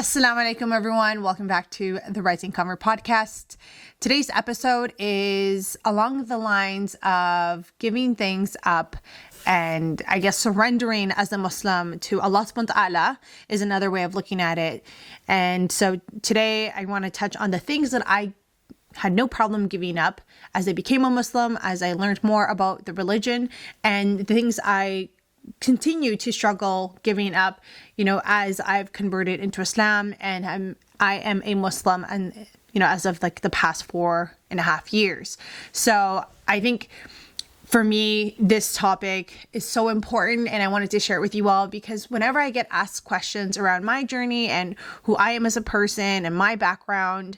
Assalamu alaikum, everyone. Welcome back to the Rising Convert podcast. Today's episode is along the lines of giving things up and I guess surrendering as a Muslim to Allah subhanahu wa ta'ala is another way of looking at it. And so today I want to touch on the things that I had no problem giving up as I became a Muslim, as I learned more about the religion, and the things I continue to struggle giving up, as I've converted into Islam and I am a Muslim, and as of like the past 4.5 years. So I think for me, this topic is so important, and I wanted to share it with you all because whenever I get asked questions around my journey and who I am as a person and my background,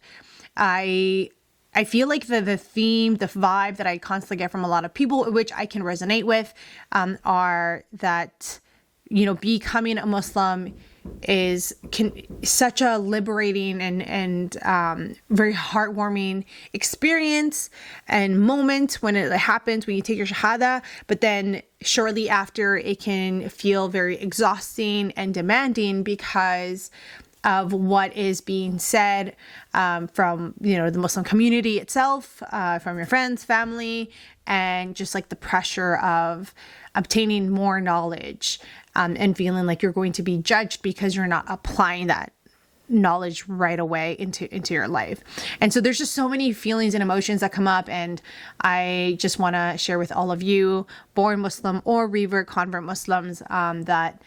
I feel like the theme, the vibe that I constantly get from a lot of people, which I can resonate with, are that, becoming a Muslim is such a liberating and very heartwarming experience and moment when it happens, when you take your shahada, but then shortly after it can feel very exhausting and demanding because of what is being said from, the Muslim community itself, from your friends, family, and just like the pressure of obtaining more knowledge and feeling like you're going to be judged because you're not applying that knowledge right away into your life. And so there's just so many feelings and emotions that come up, and I just want to share with all of you, born Muslim or revert convert Muslims, that,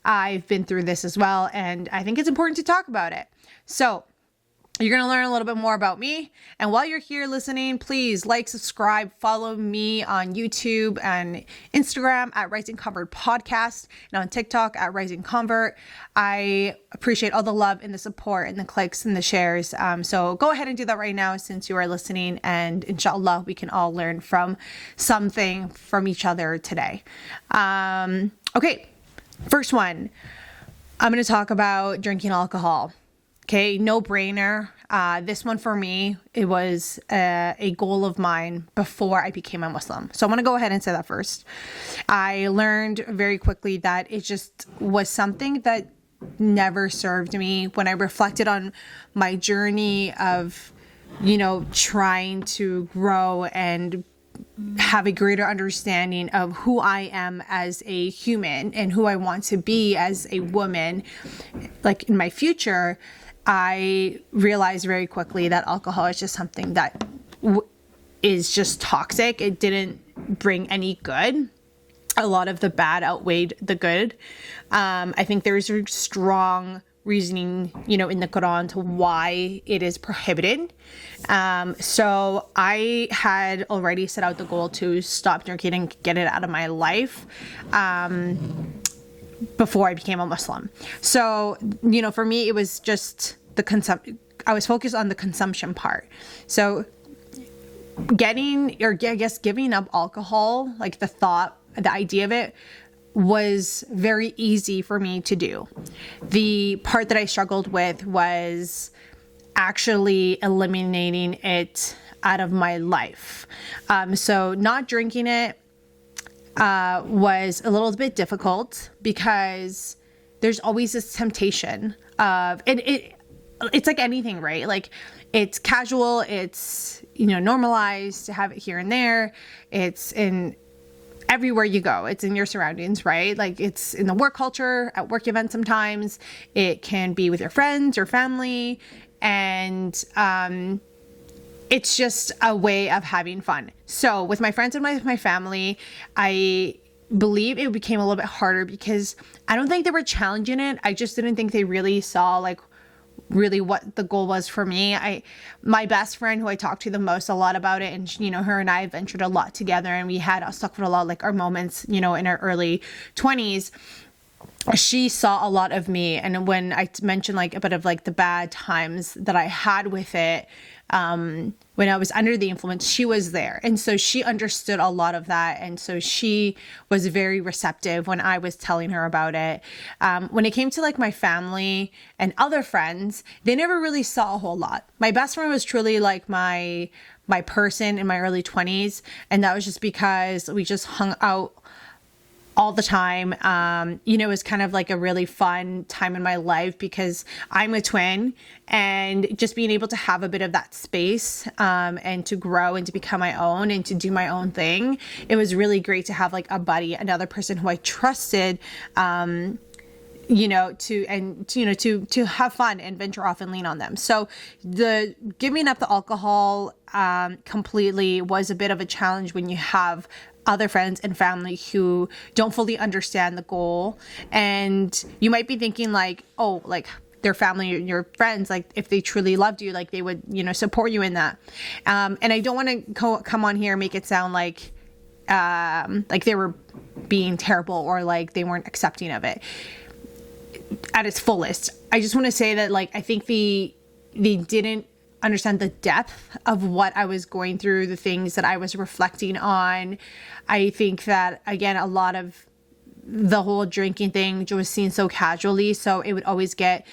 I've been through this as well, and I think it's important to talk about it. So you're going to learn a little bit more about me. And while you're here listening, please like, subscribe, follow me on YouTube and Instagram at Rising Convert Podcast, and on TikTok at Rising Convert. I appreciate all the love and the support and the clicks and the shares. So go ahead and do that right now since you are listening, and inshallah, we can all learn from something from each other today. Okay. First one, I'm going to talk about drinking alcohol. Okay, no brainer. This one for me, it was a goal of mine before I became a Muslim. So I'm going to go ahead and say that first. I learned very quickly that it just was something that never served me. When I reflected on my journey of, trying to grow and have a greater understanding of who I am as a human and who I want to be as a woman, like in my future, I realized very quickly that alcohol is just something that is just toxic. It didn't bring any good. A lot of the bad outweighed the good. I think there's a strong reasoning, in the Quran to why it is prohibited. So I had already set out the goal to stop drinking and get it out of my life before I became a Muslim. So, for me, it was just I was focused on the consumption part. So giving up alcohol, like the idea of it, was very easy for me to do. The part that I struggled with was actually eliminating it out of my life. So not drinking it was a little bit difficult because there's always this temptation of it's like anything, right? Like it's casual, it's normalized to have it here and there. It's in everywhere you go. It's in your surroundings, right? Like it's in the work culture, at work events sometimes. It can be with your friends or family. And it's just a way of having fun. So with my friends and my family, I believe it became a little bit harder because I don't think they were challenging it. I just didn't think they really saw really what the goal was for me. My best friend who I talked to the most a lot about it, and her and I ventured a lot together, and we had astaghfirullah, like our moments, in our early 20s. She saw a lot of me, and when I mentioned like a bit of like the bad times that I had with it, when I was under the influence, she was there. And so she understood a lot of that. And so she was very receptive when I was telling her about it. When it came to like my family and other friends, they never really saw a whole lot. My best friend was truly like my person in my early 20s. And that was just because we just hung out all the time. It was kind of like a really fun time in my life because I'm a twin, and just being able to have a bit of that space, and to grow and to become my own and to do my own thing. It was really great to have like a buddy, another person who I trusted, to have fun and venture off and lean on them. So the giving up the alcohol completely was a bit of a challenge when you have other friends and family who don't fully understand the goal. And you might be thinking like, oh, like their family or your friends, like if they truly loved you, like they would, support you in that. And I don't want to come on here and make it sound like they were being terrible or like they weren't accepting of it at its fullest. I just want to say that like I think they didn't understand the depth of what I was going through, the things that I was reflecting on. I think that again, a lot of the whole drinking thing was seen so casually, so it would always get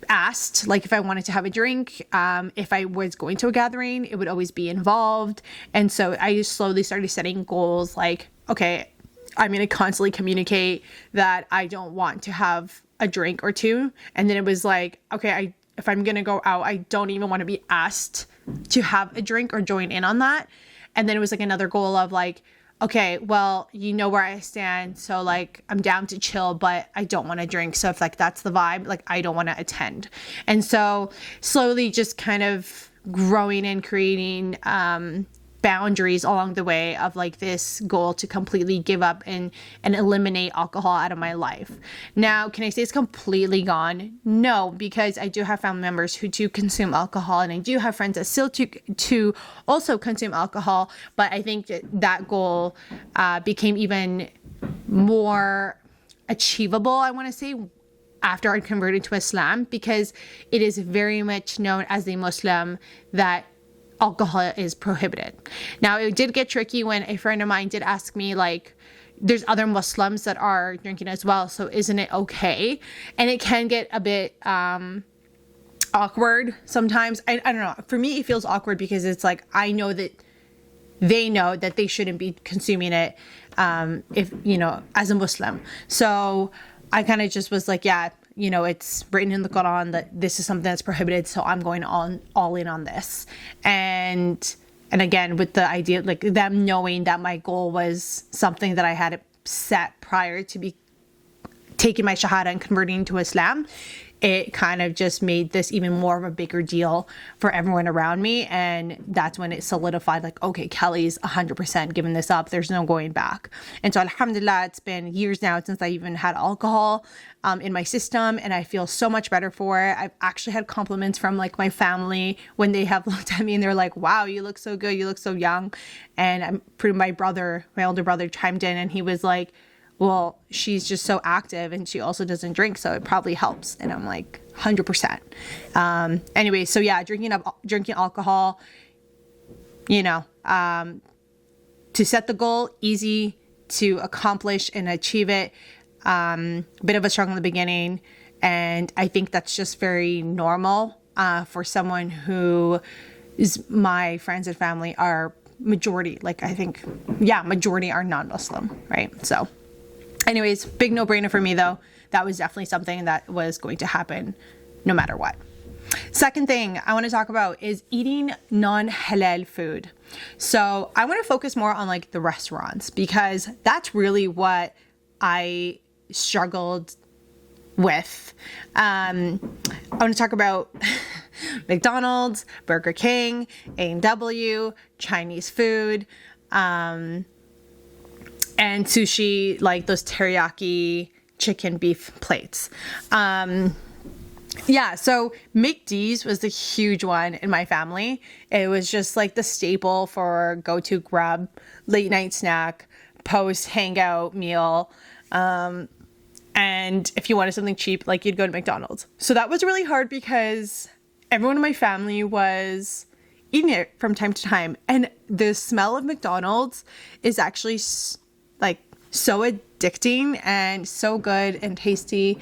asked like if I wanted to have a drink, if I was going to a gathering, it would always be involved. And so I just slowly started setting goals like, okay, I'm going to constantly communicate that I don't want to have a drink or two. And then it was like, okay, if I'm going to go out, I don't even want to be asked to have a drink or join in on that. And then it was like another goal of like, okay, well, you know where I stand. So like, I'm down to chill, but I don't want to drink. So if like, that's the vibe, like I don't want to attend. And so slowly just kind of growing and creating, boundaries along the way of like this goal to completely give up and eliminate alcohol out of my life. Now, can I say it's completely gone? No, because I do have family members who do consume alcohol, and I do have friends that still to also consume alcohol. But I think that goal became even more achievable, I want to say, after I converted to Islam, because it is very much known as a Muslim that alcohol is prohibited. Now, it did get tricky when a friend of mine did ask me, like, there's other Muslims that are drinking as well, so isn't it okay? And it can get a bit awkward sometimes. I don't know. For me, it feels awkward because it's like, I know that they know that they shouldn't be consuming it if, as a Muslim. So I kind of just was like, yeah, it's written in the Quran that this is something that's prohibited, so I'm going all in on this. And again, with the idea, like them knowing that my goal was something that I had set prior to be taking my Shahada and converting to Islam, it kind of just made this even more of a bigger deal for everyone around me. And that's when it solidified, like, okay, Kelly's 100% giving this up. There's no going back. And so alhamdulillah, it's been years now since I even had alcohol in my system, and I feel so much better for it. I've actually had compliments from like my family when they have looked at me and they're like, wow, you look so good. You look so young. And my older brother chimed in, and he was like, well, she's just so active and she also doesn't drink, so it probably helps. And I'm like, 100%. Anyway, so yeah, drinking alcohol, to set the goal, easy to accomplish and achieve it. Bit of a struggle in the beginning. And I think that's just very normal for someone who is, my friends and family are majority, majority are non-Muslim, right? So anyways, big no-brainer for me though. That was definitely something that was going to happen no matter what. Second thing I want to talk about is eating non-halal food. So I want to focus more on like the restaurants, because that's really what I struggled with. I want to talk about McDonald's, Burger King, A&W, Chinese food, and sushi, like those teriyaki chicken beef plates. So McD's was the huge one in my family. It was just like the staple for go-to grub, late night snack, post hangout meal. And if you wanted something cheap, like you'd go to McDonald's. So that was really hard because everyone in my family was eating it from time to time. And the smell of McDonald's is actually like so addicting and so good and tasty.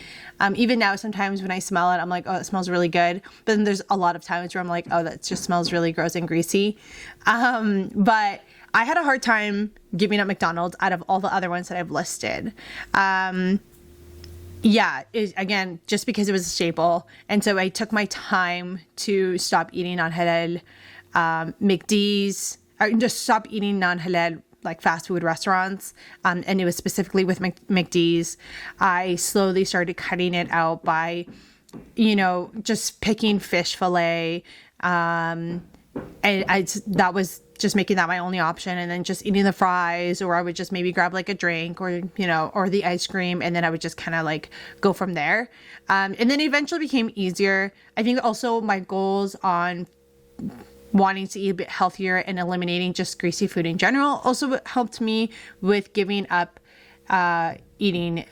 Even now, sometimes when I smell it, I'm like, oh, it smells really good. But then there's a lot of times where I'm like, oh, that just smells really gross and greasy. But I had a hard time giving up McDonald's out of all the other ones that I've listed. Again, just because it was a staple. And so I took my time to stop eating non-halal McD's, or just stop eating non-halal like fast food restaurants. And it was specifically with McD's. I slowly started cutting it out by, just picking fish fillet. And that was just making that my only option, and then just eating the fries, or I would just maybe grab like a drink or the ice cream, and then I would just kind of like go from there. And then it eventually became easier. I think also my goals on wanting to eat a bit healthier and eliminating just greasy food in general also helped me with giving up eating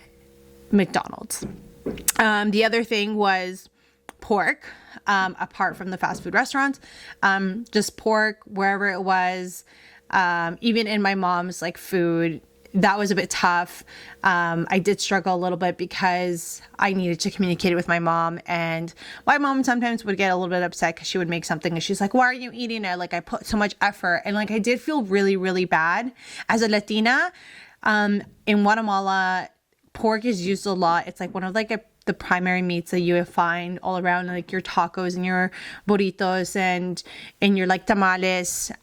McDonald's. The other thing was pork, apart from the fast food restaurants, just pork wherever it was, even in my mom's like food, that was a bit tough. I did struggle a little bit because I needed to communicate with my mom, and my mom sometimes would get a little bit upset because she would make something and she's like, why are you eating it? Like, I put so much effort, and like I did feel really, really bad as a Latina. In Guatemala, pork is used a lot. It's like one of like the primary meats that you find all around, like your tacos and your burritos and your like tamales.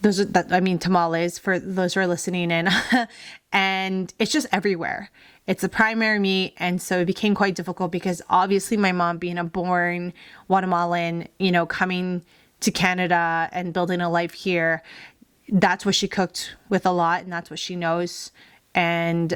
Tamales for those who are listening in. And it's just everywhere. It's a primary meat. And so it became quite difficult because obviously my mom, being a born Guatemalan, coming to Canada and building a life here, that's what she cooked with a lot, and that's what she knows. And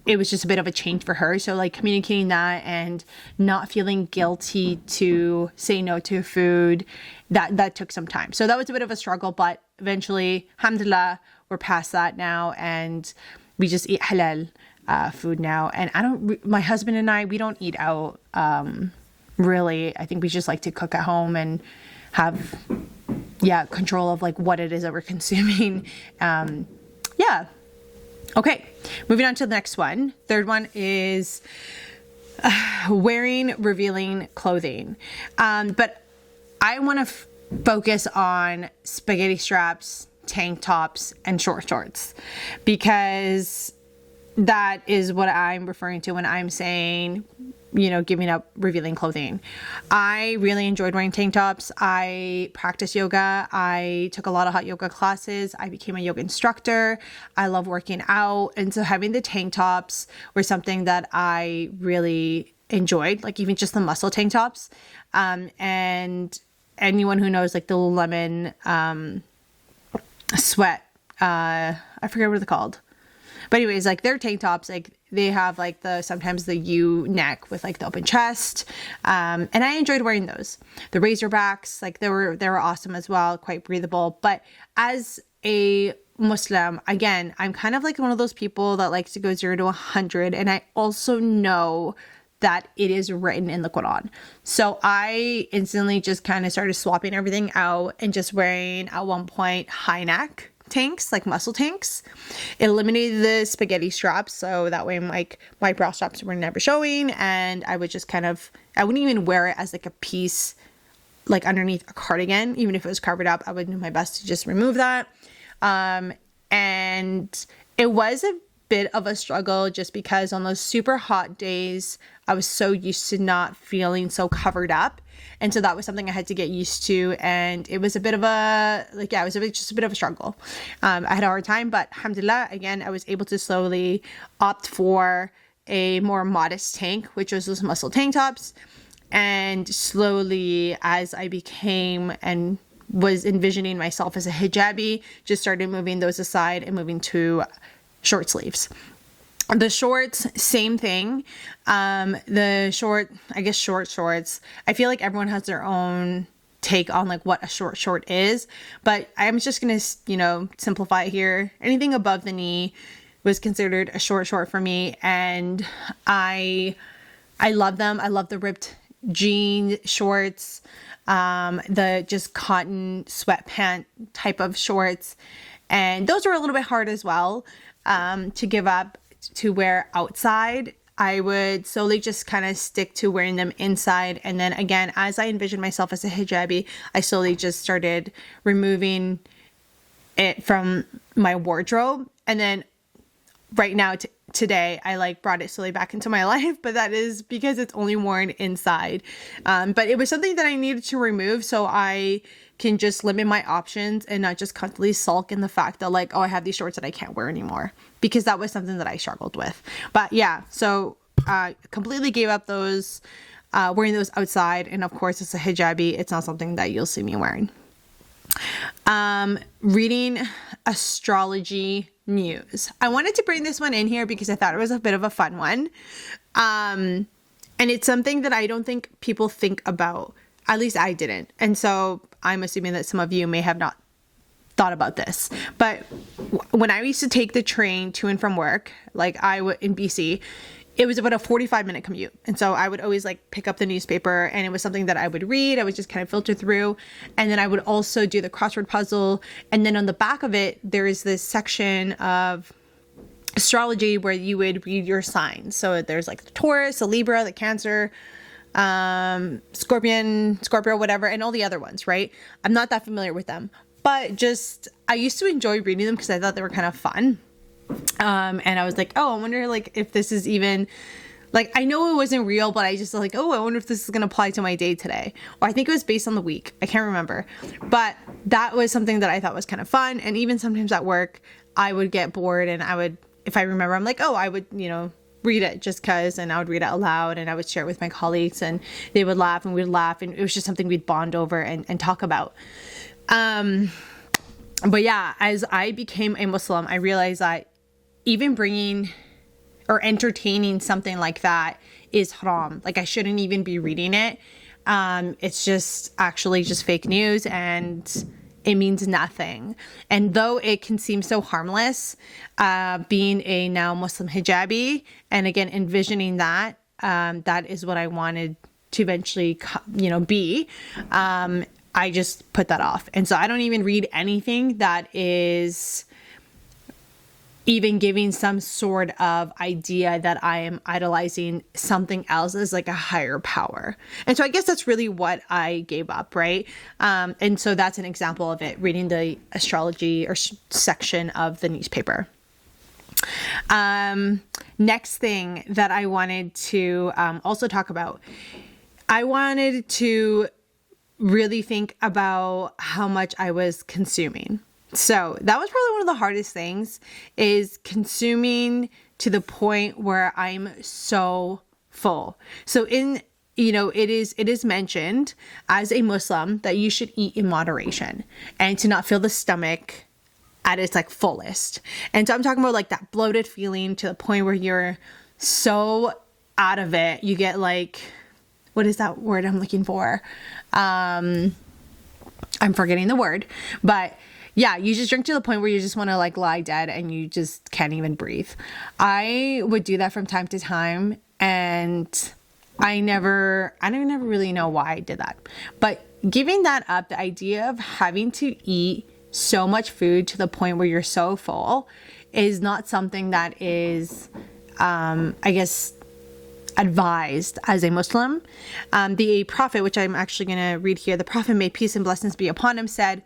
it was just a bit of a change for her. So like communicating that and not feeling guilty to say no to food, that took some time. So that was a bit of a struggle, but eventually, alhamdulillah, we're past that now, and we just eat halal food now. And my husband and I, we don't eat out really. I think we just like to cook at home and have control of like what it is that we're consuming. Okay, moving on to the next one. Third one is wearing revealing clothing. But I want to focus on spaghetti straps, tank tops, and short shorts, because that is what I'm referring to when I'm saying, giving up revealing clothing. I really enjoyed wearing tank tops. I practiced yoga. I took a lot of hot yoga classes. I became a yoga instructor. I love working out. And so having the tank tops were something that I really enjoyed, like even just the muscle tank tops. And anyone who knows like the Lululemon sweat, I forget what they're called. But anyways, like their tank tops, like they have like sometimes the U neck with like the open chest. And I enjoyed wearing those. The Razorbacks, like they were awesome as well, quite breathable. But as a Muslim, again, I'm kind of like one of those people that likes to go 0 to 100. And I also know that it is written in the Quran. So I instantly just kind of started swapping everything out and just wearing at one point high neck tanks, like muscle tanks. It eliminated the spaghetti straps, so that way my bra straps were never showing, and I would just I wouldn't even wear it as like a piece like underneath a cardigan. Even if it was covered up, I would do my best to just remove that. And it was a bit of a struggle just because on those super hot days, I was so used to not feeling so covered up. And so that was something I had to get used to. And it was a bit of just a bit of a struggle. I had a hard time, but alhamdulillah, again, I was able to slowly opt for a more modest tank, which was those muscle tank tops. And slowly, as I became and was envisioning myself as a hijabi, just started moving those aside and moving to short sleeves. The shorts, same thing. The short shorts, I feel like everyone has their own take on like what a short is, but I'm just going to, simplify here. Anything above the knee was considered a short for me. And I love them. I love the ripped jean shorts, the just cotton sweatpant type of shorts. And those were a little bit hard as well, to give up to wear outside. I would slowly just kind of stick to wearing them inside. And then again, as I envisioned myself as a hijabi, I slowly just started removing it from my wardrobe. And then right now, today, I like brought it slowly back into my life, but that is because it's only worn inside. But it was something that I needed to remove so I can just limit my options and not just constantly sulk in the fact that like, oh, I have these shorts that I can't wear anymore, because that was something that I struggled with. But yeah, so I completely gave up those, wearing those outside. And of course, it's a hijabi. It's not something that you'll see me wearing. Reading astrology news. I wanted to bring this one in here because I thought it was a bit of a fun one. And it's something that I don't think people think about. At least I didn't. And so I'm assuming that some of you may have not thought about this. But when I used to take the train to and from work, like I would in BC, it was about a 45-minute commute. And so I would always like pick up the newspaper, and it was something that I would read. I would just kind of filter through. And then I would also do the crossword puzzle. And then on the back of it, there is this section of astrology where you would read your signs. So there's like the Taurus, the Libra, the Cancer, Scorpio, whatever, and all the other ones, right? I'm not that familiar with them, but just, I used to enjoy reading them because I thought they were kind of fun. And I was like, oh, I wonder like if this is even like, I know it wasn't real, but I just like, oh, I wonder if this is going to apply to my day today. Or I think it was based on the week. I can't remember, but that was something that I thought was kind of fun. And even sometimes at work, I would get bored and I would, if I remember, I'm like, oh, I would, read it just cause, and I would read it aloud and I would share it with my colleagues and they would laugh and we'd laugh. And it was just something we'd bond over and talk about. But yeah, as I became a Muslim, I realized that even bringing or entertaining something like that is haram. Like I shouldn't even be reading it. It's just actually just fake news and it means nothing. And though it can seem so harmless, being a now Muslim hijabi, and again, envisioning that, that is what I wanted to eventually, be, I just put that off. And so I don't even read anything that is even giving some sort of idea that I am idolizing something else as like a higher power. And so I guess that's really what I gave up, right? And so that's an example of it, reading the astrology or section of the newspaper. Next thing that I wanted to also talk about, I wanted to really think about how much I was consuming. So that was probably one of the hardest things, is consuming to the point where I'm so full. So it is mentioned as a Muslim that you should eat in moderation and to not fill the stomach at its like fullest. And so I'm talking about like that bloated feeling to the point where you're so out of it. You get like, what is that word I'm looking for? I'm forgetting the word, but yeah, you just drink to the point where you just want to like lie dead and you just can't even breathe. I would do that from time to time, and I don't really know why I did that. But giving that up, the idea of having to eat so much food to the point where you're so full is not something that is, I guess, advised as a Muslim. The Prophet, which I'm actually going to read here, the Prophet, may peace and blessings be upon him, said,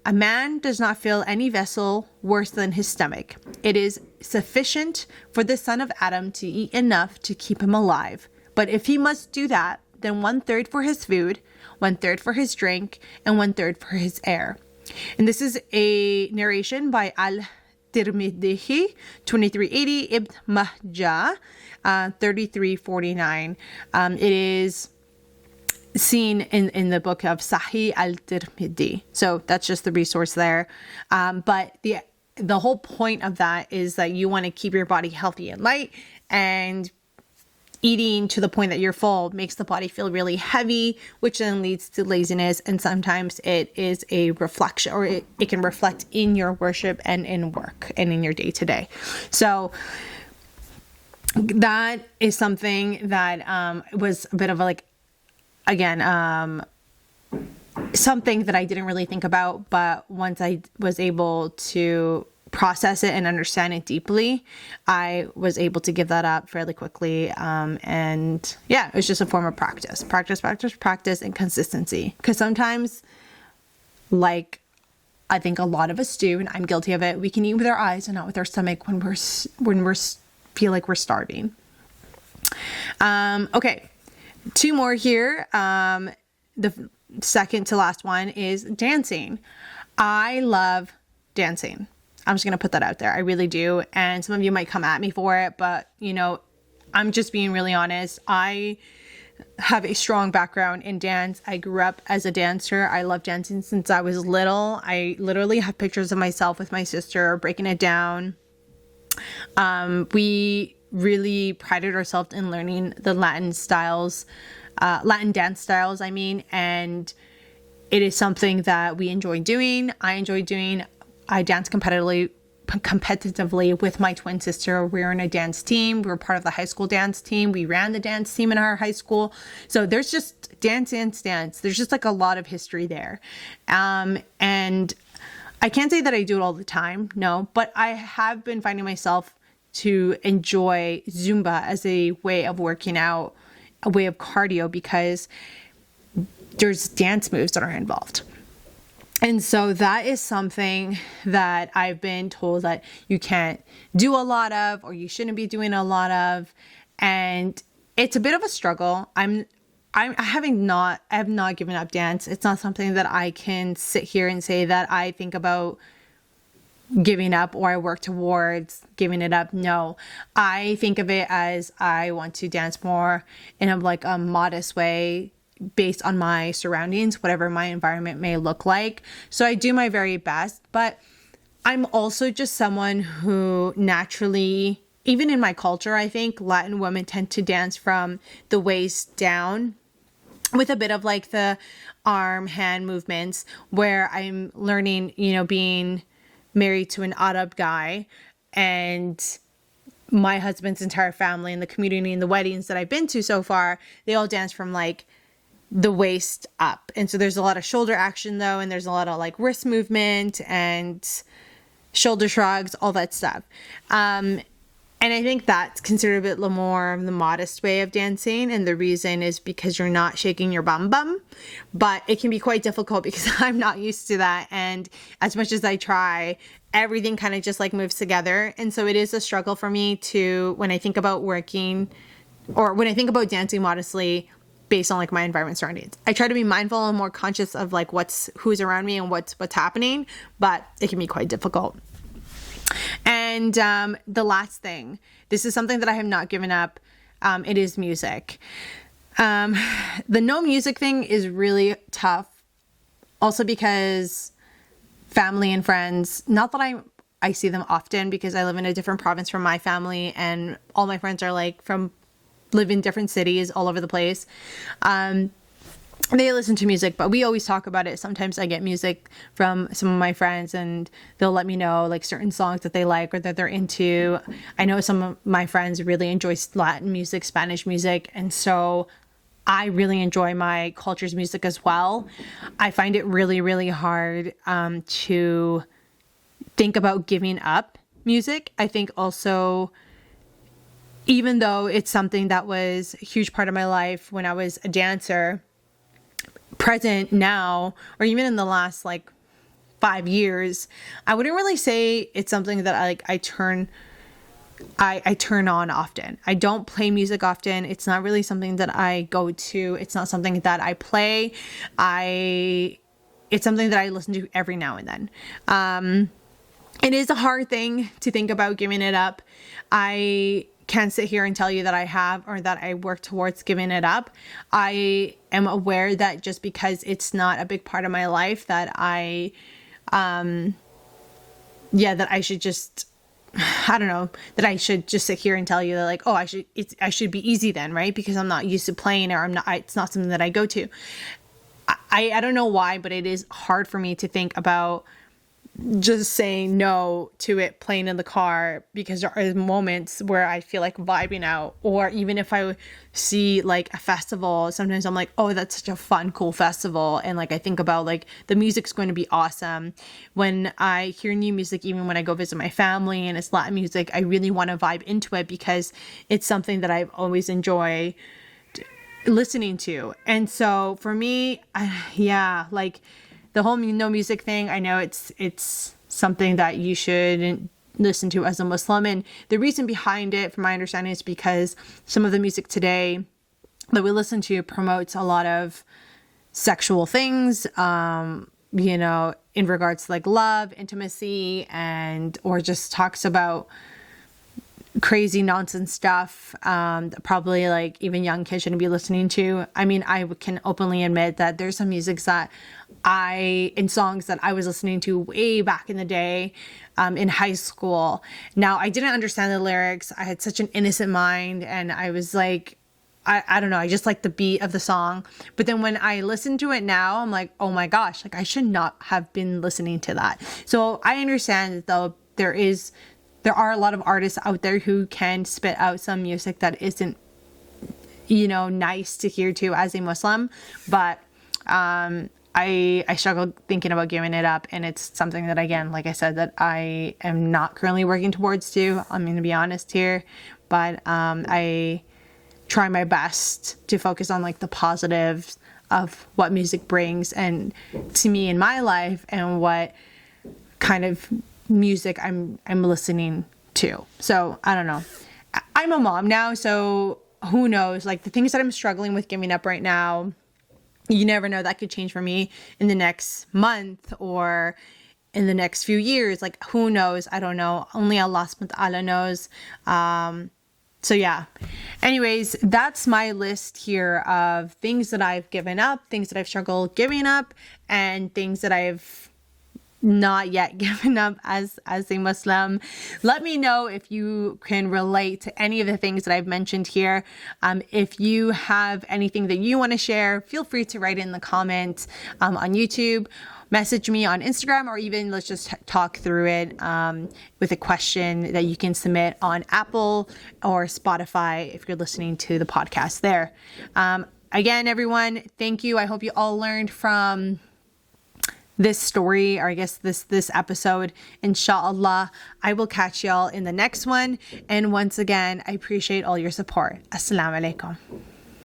"A man does not fill any vessel worse than his stomach. It is sufficient for the son of Adam to eat enough to keep him alive. But if he must do that, then 1/3 for his food, 1/3 for his drink, and 1/3 for his air." And this is a narration by Al-Tirmidhi, 2380, Ibn Majah, 3349. It is seen in the book of Sahih al-Tirmidhi. So that's just the resource there. But the whole point of that is that you want to keep your body healthy and light, and eating to the point that you're full makes the body feel really heavy, which then leads to laziness. And sometimes it is a reflection, or it can reflect in your worship and in work and in your day to day. So that is something that was a bit of a, like, again, something that I didn't really think about, but once I was able to process it and understand it deeply, I was able to give that up fairly quickly. And yeah, it was just a form of practice, and consistency. Because sometimes, like I think a lot of us do, and I'm guilty of it. We can eat with our eyes and not with our stomach when we're feel like we're starving. Okay, 2 more here. The second to last one is dancing. I love dancing. I'm just going to put that out there. I really do. And some of you might come at me for it, but I'm just being really honest. I have a strong background in dance. I grew up as a dancer. I love dancing since I was little. I literally have pictures of myself with my sister breaking it down. We really prided ourselves in learning the Latin dance styles, and it is something that we enjoy doing. I enjoy doing. I dance competitively with my twin sister. We were in a dance team. We were part of the high school dance team. We ran the dance team in our high school. So there's just dance. There's just like a lot of history there. And I can't say that I do it all the time, no, but I have been finding myself to enjoy Zumba as a way of working out, a way of cardio, because there's dance moves that are involved. And so that is something that I've been told that you can't do a lot of, or you shouldn't be doing a lot of. And it's a bit of a struggle. I have not given up dance. It's not something that I can sit here and say that I think about giving up or I work towards giving it up. No, I think of it as I want to dance more in a modest way, based on my surroundings, whatever my environment may look like. So I do my very best, but I'm also just someone who naturally, even in my culture, I think Latin women tend to dance from the waist down with a bit of like the arm, hand movements, where I'm learning, being married to an Arab guy, and my husband's entire family and the community and the weddings that I've been to so far, they all dance from like the waist up. And so there's a lot of shoulder action though, and there's a lot of like wrist movement and shoulder shrugs, all that stuff. And I think that's considered a bit more of the modest way of dancing. And the reason is because you're not shaking your bum bum, but it can be quite difficult because I'm not used to that. And as much as I try, everything kind of just like moves together. And so it is a struggle for me when I think about working, or when I think about dancing modestly, based on like my environment surroundings. I try to be mindful and more conscious of like who's around me and what's happening, but it can be quite difficult. And the last thing, this is something that I have not given up. It is music. The no music thing is really tough. Also because family and friends, not that I see them often because I live in a different province from my family, and all my friends are like live in different cities all over the place. They listen to music, but we always talk about it. Sometimes I get music from some of my friends and they'll let me know like certain songs that they like or that they're into. I know some of my friends really enjoy Latin music, Spanish music, and so I really enjoy my culture's music as well. I find it really, really hard to think about giving up music. I think also, even though it's something that was a huge part of my life when I was a dancer, present now, or even in the last like 5 years, I wouldn't really say it's something that I turn on often. I don't play music often. It's not really something that I go to. It's not something that I play. It's something that I listen to every now and then. It is a hard thing to think about giving it up. I can't sit here and tell you that I have or that I work towards giving it up. I am aware that just because it's not a big part of my life that that I should just, that I should just sit here and tell you that like, oh, I should be easy then, right? Because I'm not used to playing, or it's not something that I go to. I don't know why, but it is hard for me to think about just saying no to it playing in the car, because there are moments where I feel like vibing out. Or even if I see like a festival, sometimes I'm like, oh, that's such a fun, cool festival. And like, I think about like the music's going to be awesome. When I hear new music, even when I go visit my family and it's Latin music, I really want to vibe into it because it's something that I've always enjoyed listening to. And so for me, the whole no music thing, I know it's something that you shouldn't listen to as a Muslim. And the reason behind it, from my understanding, is because some of the music today that we listen to promotes a lot of sexual things, you know, in regards to like love, intimacy, and or just talks about crazy nonsense stuff that probably like even young kids shouldn't be listening to. I mean, I can openly admit that there's some music that in songs that I was listening to way back in the day, in high school. Now, I didn't understand the lyrics. I had such an innocent mind, and I was like, I don't know, I just like the beat of the song. But then when I listen to it now, I'm like, oh my gosh, like I should not have been listening to that. So I understand that though there are a lot of artists out there who can spit out some music that isn't, you know, nice to hear to as a Muslim. But I struggled thinking about giving it up, and it's something that, again, like I said, that I am not currently working towards to. I'm going to be honest here, but I try my best to focus on like the positives of what music brings and to me in my life, and what kind of music I'm listening to. So I don't know. I'm a mom now, so who knows? Like the things that I'm struggling with giving up right now, you never know, that could change for me in the next month or in the next few years. Like who knows? I don't know. Only Allah subhanahu wa ta'ala knows. So yeah, anyways, that's my list here of things that I've given up, things that I've struggled giving up, and things that I've not yet given up as a Muslim. Let me know if you can relate to any of the things that I've mentioned here. If you have anything that you want to share, feel free to write in the comments on YouTube. Message me on Instagram, or even let's just talk through it with a question that you can submit on Apple or Spotify if you're listening to the podcast there. Again, everyone, thank you. I hope you all learned from this story, or I guess this episode. Inshallah, I will catch y'all in the next one. And once again, I appreciate all your support. Assalamu alaikum.